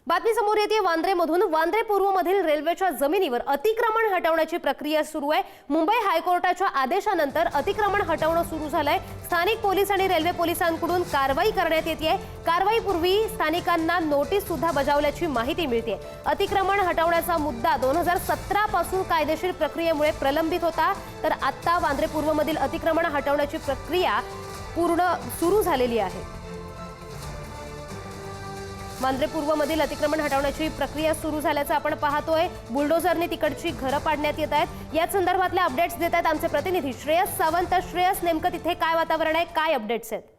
बातमी समोर येते वांद्रेमधून। वांद्रे पूर्वमधील रेल्वेच्या जमिनीवर अतिक्रमण हटवण्याची प्रक्रिया सुरू आहे। मुंबई हायकोर्टाच्या आदेशानंतर अतिक्रमण हटवणं सुरू झालंय। स्थानिक पोलीस आणि रेल्वे पोलिसांकडून कारवाई करण्यात येते। कारवाईपूर्वी स्थानिकांना नोटीस सुद्धा बजावल्याची माहिती मिळते। अतिक्रमण हटवण्याचा मुद्दा 2017 पासून कायदेशीर प्रक्रियेमुळे प्रलंबित होता, तर आता वांद्रे पूर्वमधील अतिक्रमण हटवण्याची प्रक्रिया पूर्ण सुरू झालेली आहे। वांद्रे पूर्वमधील अतिक्रमण हटवण्याची प्रक्रिया सुरू झाल्याचं आपण पाहतोय। बुलडोझरने तिकडची घरं पाडण्यात येत आहेत। या संदर्भातले अपडेट्स देत आहेत आमचे प्रतिनिधी श्रेयस सावंत। श्रेयस, नेमकं तिथे काय वातावरण आहे, काय अपडेट्स आहेत?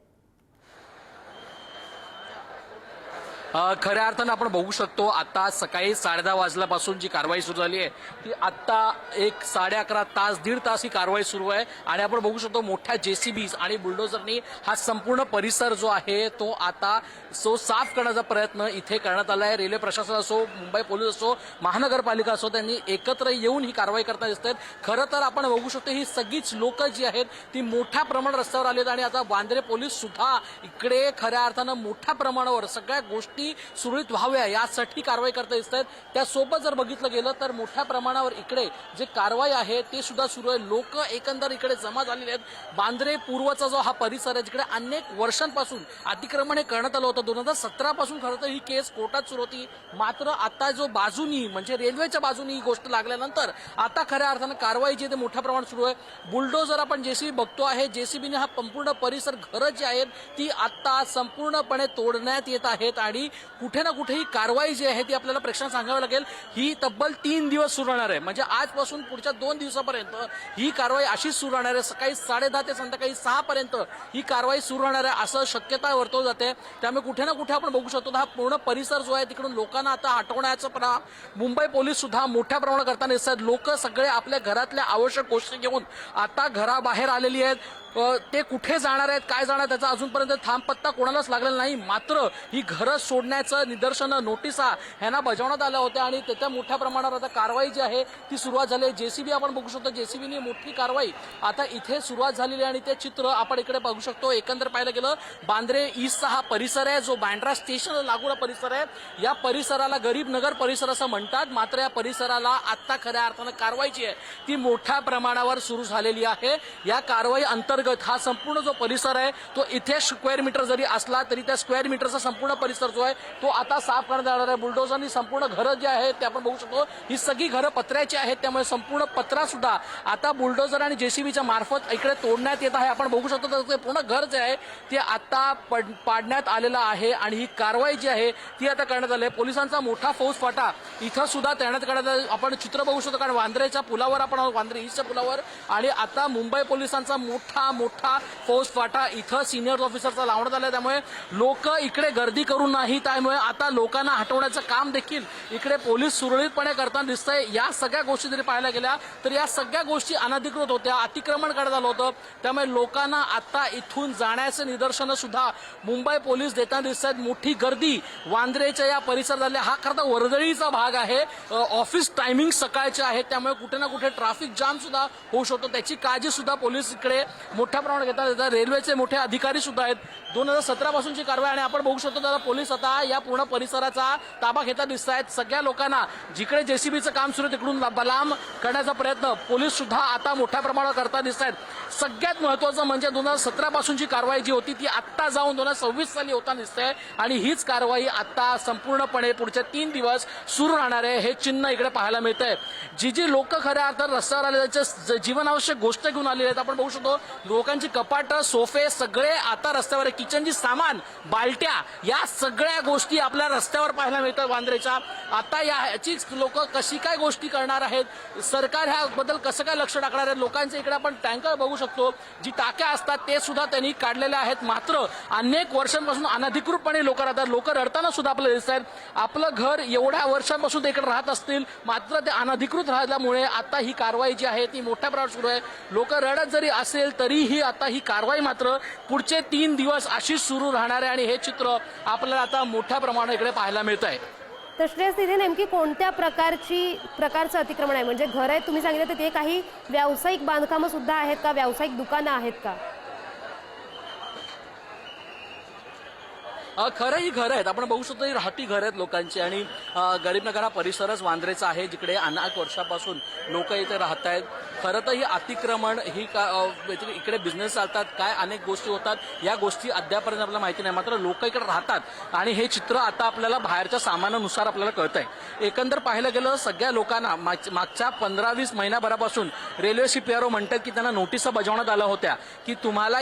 खऱ्या अर्थानं आपण बघू शकतो आता सकाळी 10:30 वाजल्यापासून जी कारवाई सुरू झाली आहे ती आता 11:30 तास, दीड तास ही कारवाई सुरू आहे। आणि आपण बघू शकतो मोठ्या जेसीबीज आणि बुलडोझरनी हा संपूर्ण परिसर जो आहे तो आता साफ करण्याचा प्रयत्न इथे करण्यात आला आहे। रेल्वे प्रशासन असो, मुंबई पोलीस असो, महानगरपालिका असो, त्यांनी एकत्र येऊन ही कारवाई करताना दिसत आहेत। खरं तर आपण बघू शकतो ही सगळीच लोक जी आहेत ती मोठ्या प्रमाणात रस्त्यावर आली आहेत आणि आता वांद्रे पोलीस सुद्धा इकडे खऱ्या अर्थानं मोठ्या प्रमाणावर सगळ्या गोष्टी सुरळीत व्हाव्या यासाठी कारवाई करता दिसत आहेत। त्यासोबत जर बघितलं गेलं तर मोठ्या प्रमाणावर इकडे जे कारवाई आहे ते सुद्धा सुरू आहे। लोक एकंदर इकडे जमा झालेले आहेत। वांद्रे पूर्वचा जो हा परिसर आहे जिकडे अनेक वर्षांपासून अतिक्रमण हे करण्यात आलं होतं। 2017 पासून खरं तर ही केस कोर्टात सुरू होती, मात्र आता जो बाजूनी म्हणजे रेल्वेच्या बाजूनी ही गोष्ट लागल्यानंतर आता खऱ्या अर्थानं कारवाई जी ते मोठ्या प्रमाणात सुरू आहे। बुलडोझर आपण जेसीबी बघतो आहे, जेसीबीने हा संपूर्ण परिसर, घरं जी आहेत ती आता संपूर्णपणे तोडण्यात येत आहेत आणि कुठे ना कुठे ही कारवाई जी आहे ती आपल्याला प्रेक्षकांना सांगावी लागेल। ही तब्बल 3 दिवस सुरू राहणार आहे, म्हणजे आजपासून पुढच्या 2 दिवसापर्यंत ही कारवाई अशीच सुरू राहणार आहे। सकाळी 10:30 ते संध्याकाळी 6 पर्यंत ही कारवाई सुरू राहणार आहे असं शक्यता वर्तवली जाते। त्यामुळे कुठे ना कुठे आपण बघू शकतो हा पूर्ण परिसर जो आहे तिकडून लोकांना आता हटवण्याचा मुंबई पोलीस सुद्धा मोठ्या प्रमाणात करताना दिसतात। लोक सगळे आपल्या घरातल्या आवश्यक गोष्टी घेऊन आता घराबाहेर आलेली आहेत। ते कुठे जाणार आहेत, काय जाणार त्याचा अजूनपर्यंत थांब पत्ता कोणालाच लागलेला नाही। मात्र ही घरं सोडण्याचं निदर्शनं, नोटिसा ह्यांना बजावण्यात आल्या होत्या आणि त्याच्या मोठ्या प्रमाणावर आता कारवाई जी आहे ती सुरुवात झाली आहे। जेसीबी आपण बघू शकतो, जेसीबीने मोठी कारवाई आता इथे सुरुवात झालेली आहे आणि ते चित्र आपण इकडे बघू शकतो। एकंदर पाहायला गेलं बांद्रे ईस्टचा हा परिसर आहे जो बँड्रा स्टेशनला लागून परिसर आहे। या परिसराला गरीब नगर परिसर असं म्हणतात, मात्र या परिसराला आता खऱ्या अर्थानं कारवाई जी आहे ती मोठ्या प्रमाणावर सुरू झालेली आहे। या कारवाई अंतर्गत हा संपूर्ण जो परिसर आहे तो इथे स्क्वेअर मीटर जरी असला तरी त्या स्क्वेअर मीटरचा संपूर्ण परिसर जो आहे तो आता साफ करण्यात येणार आहे। बुलडोझरनी संपूर्ण घरं जी आहेत ते आपण बघू शकतो ही सगळी घरं पत्र्याची आहेत, त्यामुळे संपूर्ण पत्रा सुद्धा आता बुलडोझर आणि जेसीबीच्या मार्फत इकडे तोडण्यात येत आहे। आपण बघू शकतो तर पूर्ण घर जे आहे ते आता पाडण्यात आलेलं आहे आणि ही कारवाई जी आहे ती आता करण्यात आली आहे। पोलिसांचा मोठा फौजफाटा इथं सुद्धा तैनात करण्यात आपण चित्र बघू शकतो, कारण वांद्रेच्या पुलावर आपण वांद्रे ईस्टच्या पुलावर आणि आता मुंबई पोलिसांचा मोठा फौजफाटा इथं सिनियर ऑफिसरचा लावण्यात आला। त्यामुळे लोक इकडे गर्दी करून नाही, त्यामुळे आता लोकांना हटवण्याचं काम देखील इकडे पोलीस सुरळीतपणे करताना दिसतंय। या सगळ्या गोष्टी जरी पाहायला गेल्या तर या सगळ्या गोष्टी अनधिकृत होत्या, अतिक्रमण करण्यात आलं होतं। त्यामुळे लोकांना आता इथून जाण्याचं निदर्शनं सुद्धा मुंबई पोलीस देताना दिसत आहेत। मोठी गर्दी वांद्रेच्या या परिसरात हा खरं तर वर्दळीचा भाग आहे। ऑफिस टायमिंग सकाळचे आहेत, त्यामुळे कुठे ना कुठे ट्रॅफिक जाम सुद्धा होऊ शकतो, त्याची काळजी सुद्धा पोलीस इकडे मोठ्या प्रमाणात घेतात। रेल्वेचे मोठे अधिकारी सुद्धा आहेत। 2017 पासूनची कारवाई आणि आपण बघू शकतो दादा पोलीस आता या पूर्ण परिसराचा ताबा घेता दिसत आहेत। सगळ्या लोकांना जिकडे जेसीबीचं काम सुरू आहे तिकडून लांब करण्याचा प्रयत्न पोलीस सुद्धा आता मोठ्या प्रमाणात करता दिसत आहेत। सगळ्यात महत्त्वाचं म्हणजे 2017 पासूनची कारवाई जी होती ती आत्ता जाऊन 2026 साली होताना दिसते आणि हीच कारवाई आता संपूर्णपणे पुढचे 3 दिवस सुरू राहणार आहे हे चिन्ह इकडे पाहायला मिळतंय। जी लोक खऱ्या अर्थात रस्त्यावर आले त्याच्या जीवनावश्यक गोष्ट घेऊन आलेले आहेत। आपण बघू शकतो लोकांची कपाट, सोफे सगळे आता रस्त्यावर आहे। किचनची सामान, बालट्या या सगळ्या गोष्टी आपल्या रस्त्यावर पाहायला मिळतात वांद्रेच्या। आता याची लोक कशी काय गोष्टी करणार आहेत, सरकार ह्याबद्दल कसं काय लक्ष टाकणार आहे। लोकांचे इकडे आपण टँकर बघू शकतो, जी टाक्या असतात ते सुद्धा त्यांनी काढलेल्या आहेत। मात्र अनेक वर्षांपासून अनधिकृतपणे लोक राहतात, लोक रडताना सुद्धा आपल्याला दिसत आहेत। आपलं घर एवढ्या वर्षांपासून ते इकडे राहत असतील, मात्र ते अनधिकृत राहिल्यामुळे आता ही कारवाई जी आहे ती मोठ्या प्रमाणात सुरू आहे। लोक रडत जरी असेल तरीही आता ही कारवाई मात्र पुढचे 3 दिवस अशीच सुरू राहणार आहे आणि हे चित्र आपल्याला आता मोठ्या प्रमाणात इकडे पाहायला मिळत आहे। तर श्रेयस, तिथे नेमकी कोणत्या प्रकारचं अतिक्रमण आहे? म्हणजे घर आहे तुम्ही सांगितलं, तिथे काही व्यावसायिक बांधकामं सुद्धा आहेत का, व्यावसायिक दुकानं आहेत का? खरं ही घरं आहेत, आपण बघू शकतो ही राहती घरं आहेत लोकांची आणि गरीबनगर हा परिसरच वांद्रेचा आहे, जिकडे अनेक वर्षापासून लोक इथे राहत आहेत. खरं तर ही अतिक्रमण ही इकडे बिझनेस चालतात, काय अनेक गोष्टी होतात, या गोष्टी अद्यापर्यंत आपल्याला माहिती नाही. मात्र लोक इकडे राहतात आणि हे चित्र आता आपल्याला बाहेरच्या सामानानुसार आपल्याला कळतंय. एकंदर पाहायला गेलं सगळ्या लोकांना मागच्या 15-20 महिन्याभरापासून रेल्वे CPRO म्हणतात की त्यांना नोटिसा बजावण्यात आल्या होत्या की तुम्हाला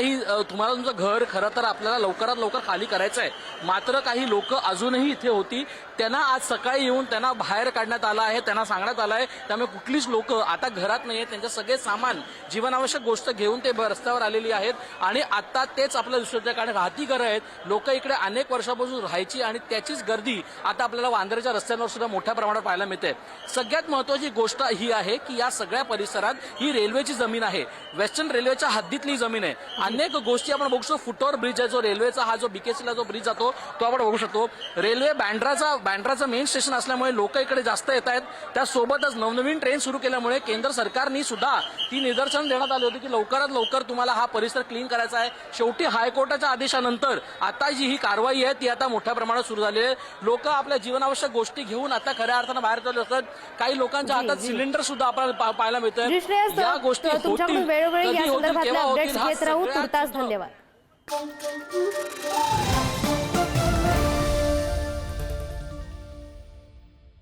तुमचं घर खरं तर आपल्याला लवकरात लवकर खाली करायचं आहे. मात्र काही लोक अजूनही इथे होती, त्यांना आज सकाळी येऊन त्यांना बाहेर काढण्यात आलं आहे, त्यांना सांगण्यात आलं आहे. त्यामुळे कुठलीच लोक आता घरात नाही आहेत, त्यांचे सगळे सामान जीवनावश्यक गोष्ट घेऊन ते रस्त्यावर आलेली आहेत आणि आता तेच आपल्याला दिसत आहे. कारण राहती घरं आहेत, लोक इकडे अनेक वर्षापासून राहायची आणि त्याचीच गर्दी आता आपल्याला वांद्रेच्या रस्त्यांवर सुद्धा मोठ्या प्रमाणात पाहायला मिळते. सगळ्यात महत्वाची गोष्ट ही आहे की या सगळ्या परिसरात ही रेल्वेची जमीन आहे, वेस्टर्न रेल्वेच्या हद्दीतली जमीन आहे. अनेक गोष्टी आपण बघू शकतो. फुटओव्हर ब्रिज आहे, जो रेल्वेचा हा जो BKCला जो ब्रिज जातो तो आपण बघू शकतो. रेल्वे बँड्राचं मेन स्टेशन असल्यामुळे लोक इकडे जास्त येत आहेत. त्यासोबतच नवनवीन ट्रेन सुरू केल्यामुळे केंद्र सरकारनी सुद्धा ती निदर्शन देण्यात आली होती की लवकरात लवकर तुम्हाला हा परिसर क्लीन करायचा आहे. शेवटी हायकोर्टाच्या आदेशानंतर आता जी ही कारवाई आहे ती आता मोठ्या प्रमाणात सुरू झाली आहे. लोक आपल्या जीवनावश्यक गोष्टी घेऊन आता खऱ्या अर्थानं बाहेर चालू असतात. काही लोकांच्या हातात सिलेंडर सुद्धा आपल्याला पाहायला मिळतं. या गोष्टी तुमच्याकडून वेळोवेळी या संदर्भातले अपडेट्स घेत राहू. तुर्तास धन्यवाद. धन्यवाद.